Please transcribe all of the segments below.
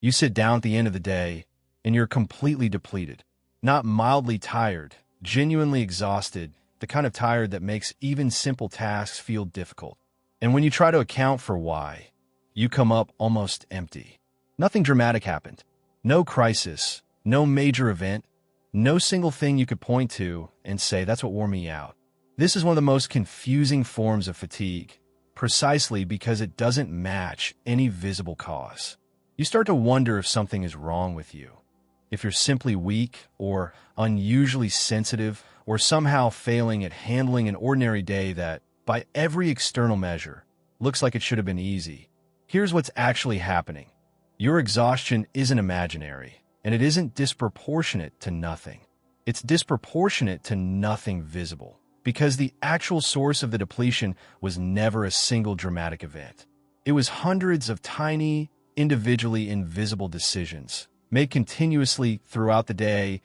You sit down at the end of the day, and you're completely depleted. Not mildly tired, genuinely exhausted, the kind of tired that makes even simple tasks feel difficult. And when you try to account for why, you come up almost empty. Nothing dramatic happened. No crisis, no major event, no single thing you could point to and say, that's what wore me out. This is one of the most confusing forms of fatigue, precisely because it doesn't match any visible cause. You start to wonder if something is wrong with you, if you're simply weak or unusually sensitive or somehow failing at handling an ordinary day that, by every external measure, looks like it should have been easy. Here's what's actually happening. Your exhaustion isn't imaginary, and it isn't disproportionate to nothing. It's disproportionate to nothing visible, because the actual source of the depletion was never a single dramatic event. It was hundreds of tiny, individually invisible decisions, made continuously throughout the day,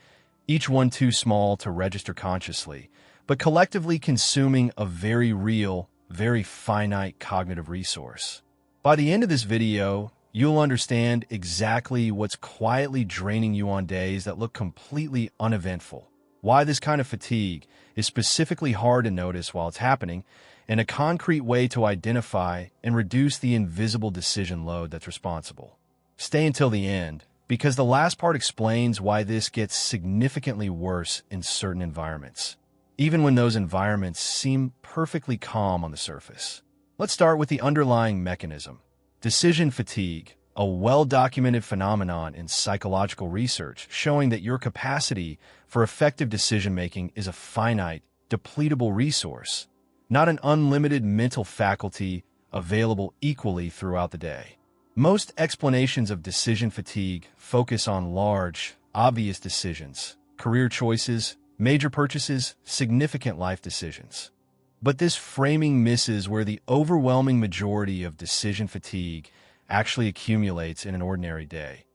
each one too small to register consciously, but collectively consuming a very real, very finite cognitive resource. By the end of this video, you'll understand exactly what's quietly draining you on days that look completely uneventful, why this kind of fatigue is specifically hard to notice while it's happening, and a concrete way to identify and reduce the invisible decision load that's responsible. Stay until the end, because the last part explains why this gets significantly worse in certain environments, even when those environments seem perfectly calm on the surface. Let's start with the underlying mechanism. Decision fatigue, a well-documented phenomenon in psychological research showing that your capacity for effective decision-making is a finite, depletable resource, not an unlimited mental faculty available equally throughout the day. Most explanations of decision fatigue focus on large, obvious decisions, career choices, major purchases, significant life decisions. But this framing misses where the overwhelming majority of decision fatigue actually accumulates in an ordinary day.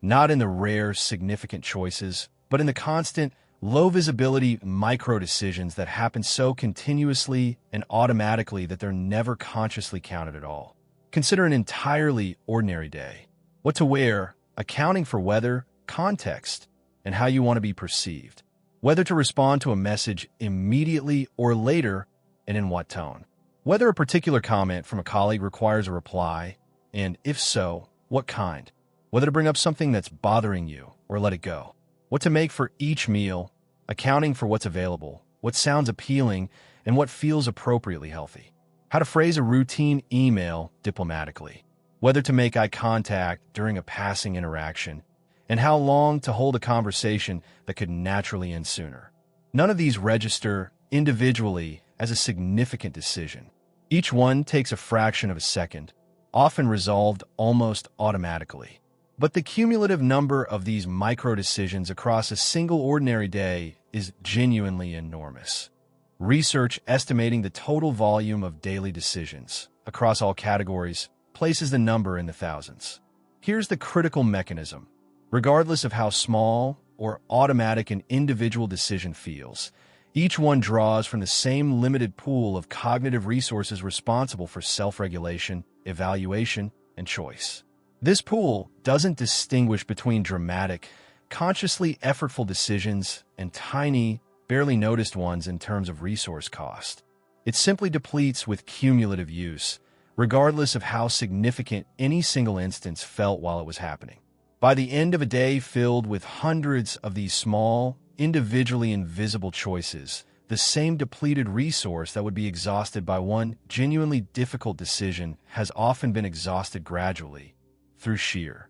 Not in the rare, significant choices, but in the constant, low-visibility micro-decisions that happen so continuously and automatically that they're never consciously counted at all. Consider an entirely ordinary day. What to wear, accounting for weather, context, and how you want to be perceived. Whether to respond to a message immediately or later, and in what tone. Whether a particular comment from a colleague requires a reply, and if so, what kind. Whether to bring up something that's bothering you or let it go. What to make for each meal, accounting for what's available, what sounds appealing, and what feels appropriately healthy. How to phrase a routine email diplomatically. Whether to make eye contact during a passing interaction, and how long to hold a conversation that could naturally end sooner. None of these register individually as a significant decision. Each one takes a fraction of a second, often resolved almost automatically. But the cumulative number of these micro-decisions across a single ordinary day is genuinely enormous. Research estimating the total volume of daily decisions across all categories places the number in the thousands. Here's the critical mechanism. Regardless of how small or automatic an individual decision feels, each one draws from the same limited pool of cognitive resources responsible for self-regulation, evaluation, and choice. This pool doesn't distinguish between dramatic, consciously effortful decisions and tiny, barely noticed ones in terms of resource cost. It simply depletes with cumulative use, regardless of how significant any single instance felt while it was happening. By the end of a day filled with hundreds of these small, individually invisible choices, the same depleted resource that would be exhausted by one genuinely difficult decision has often been exhausted gradually, through sheer,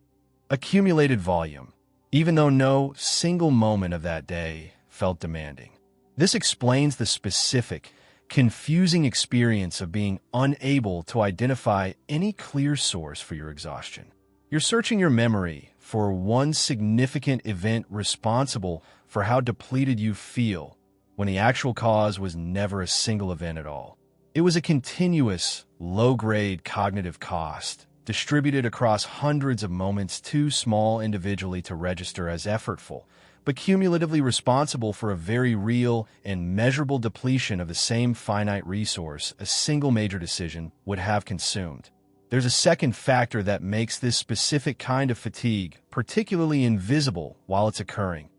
accumulated volume, even though no single moment of that day felt demanding. This explains the specific, confusing experience of being unable to identify any clear source for your exhaustion. You're searching your memory for one significant event responsible for how depleted you feel, when the actual cause was never a single event at all. It was a continuous, low-grade cognitive cost, distributed across hundreds of moments too small individually to register as effortful, but cumulatively responsible for a very real and measurable depletion of the same finite resource a single major decision would have consumed. There's a second factor that makes this specific kind of fatigue particularly invisible while it's occurring: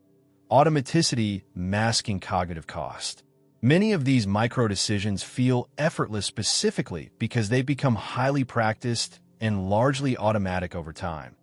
automaticity masking cognitive cost. Many of these micro-decisions feel effortless specifically because they've become highly practiced and largely automatic over time.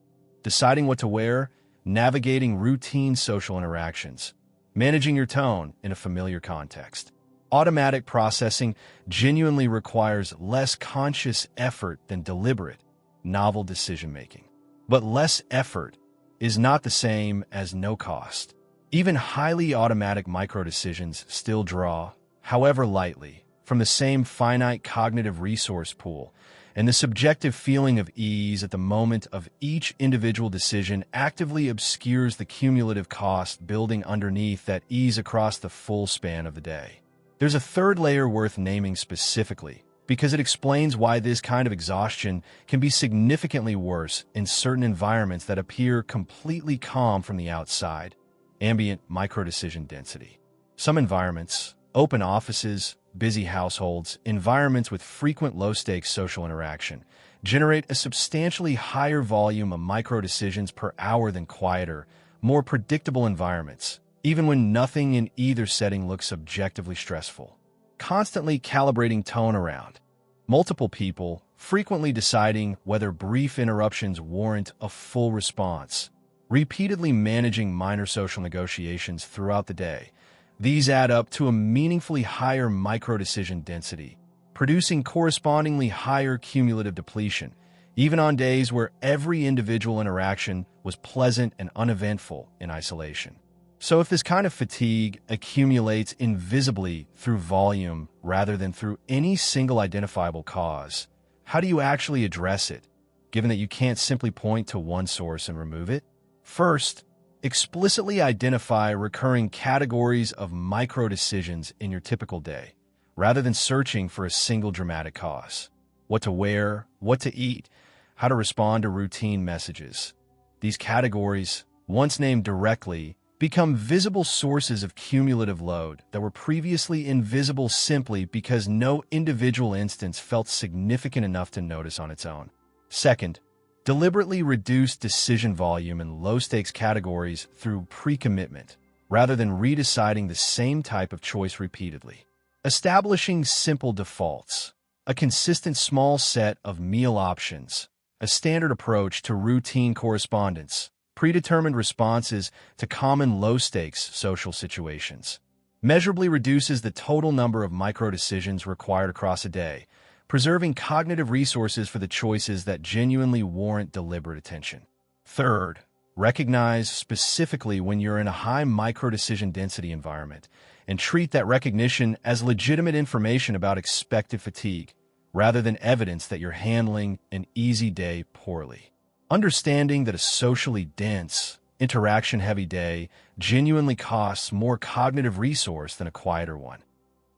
Deciding what to wear, navigating routine social interactions, managing your tone in a familiar context. Automatic processing genuinely requires less conscious effort than deliberate, novel decision-making. But less effort is not the same as no cost. Even highly automatic micro-decisions still draw, however lightly, from the same finite cognitive resource pool, and the subjective feeling of ease at the moment of each individual decision actively obscures the cumulative cost building underneath that ease across the full span of the day. There's a third layer worth naming specifically, because it explains why this kind of exhaustion can be significantly worse in certain environments that appear completely calm from the outside: ambient microdecision density. Some environments, open offices, busy households, environments with frequent low-stakes social interaction, generate a substantially higher volume of microdecisions per hour than quieter, more predictable environments, even when nothing in either setting looks objectively stressful. Constantly calibrating tone around multiple people, frequently deciding whether brief interruptions warrant a full response, repeatedly managing minor social negotiations throughout the day. These add up to a meaningfully higher microdecision density, producing correspondingly higher cumulative depletion, even on days where every individual interaction was pleasant and uneventful in isolation. So if this kind of fatigue accumulates invisibly through volume rather than through any single identifiable cause, how do you actually address it, given that you can't simply point to one source and remove it? First, explicitly identify recurring categories of micro-decisions in your typical day, rather than searching for a single dramatic cause. What to wear, what to eat, how to respond to routine messages. These categories, once named directly, become visible sources of cumulative load that were previously invisible simply because no individual instance felt significant enough to notice on its own. Second, deliberately reduce decision volume in low-stakes categories through pre-commitment, rather than redeciding the same type of choice repeatedly. Establishing simple defaults, a consistent small set of meal options, a standard approach to routine correspondence, predetermined responses to common low-stakes social situations, measurably reduces the total number of micro-decisions required across a day, preserving cognitive resources for the choices that genuinely warrant deliberate attention. Third, recognize specifically when you're in a high micro-decision density environment and treat that recognition as legitimate information about expected fatigue, rather than evidence that you're handling an easy day poorly. Understanding that a socially dense, interaction-heavy day genuinely costs more cognitive resource than a quieter one,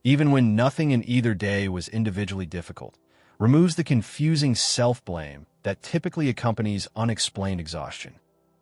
even when nothing in either day was individually difficult, removes the confusing self-blame that typically accompanies unexplained exhaustion.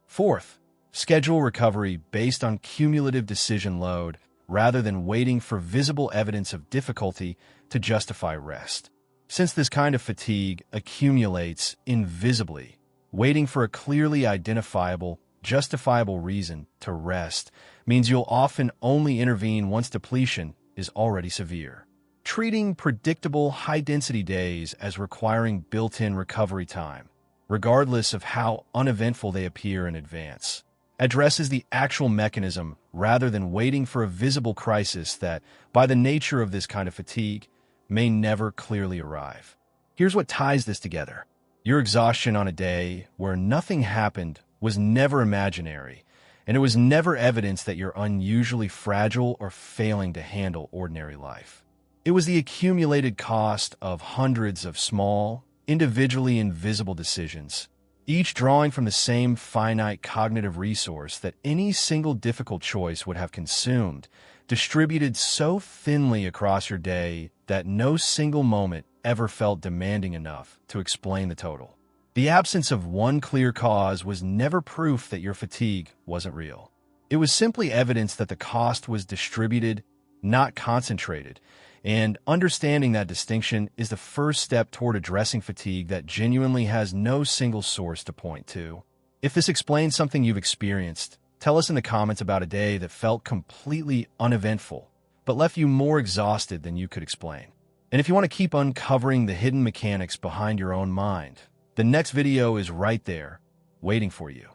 Fourth, schedule recovery based on cumulative decision load rather than waiting for visible evidence of difficulty to justify rest. Since this kind of fatigue accumulates invisibly, waiting for a clearly identifiable, justifiable reason to rest means you'll often only intervene once depletion is already severe. Treating predictable, high-density days as requiring built-in recovery time, regardless of how uneventful they appear in advance, addresses the actual mechanism rather than waiting for a visible crisis that, by the nature of this kind of fatigue, may never clearly arrive. Here's what ties this together. Your exhaustion on a day where nothing happened was never imaginary, and it was never evidence that you're unusually fragile or failing to handle ordinary life. It was the accumulated cost of hundreds of small, individually invisible decisions, each drawing from the same finite cognitive resource that any single difficult choice would have consumed, distributed so thinly across your day that no single moment ever felt demanding enough to explain the total. The absence of one clear cause was never proof that your fatigue wasn't real. It was simply evidence that the cost was distributed, not concentrated, And understanding that distinction is the first step toward addressing fatigue that genuinely has no single source to point to. If this explains something you've experienced, tell us in the comments about a day that felt completely uneventful, but left you more exhausted than you could explain. And if you want to keep uncovering the hidden mechanics behind your own mind, the next video is right there, waiting for you.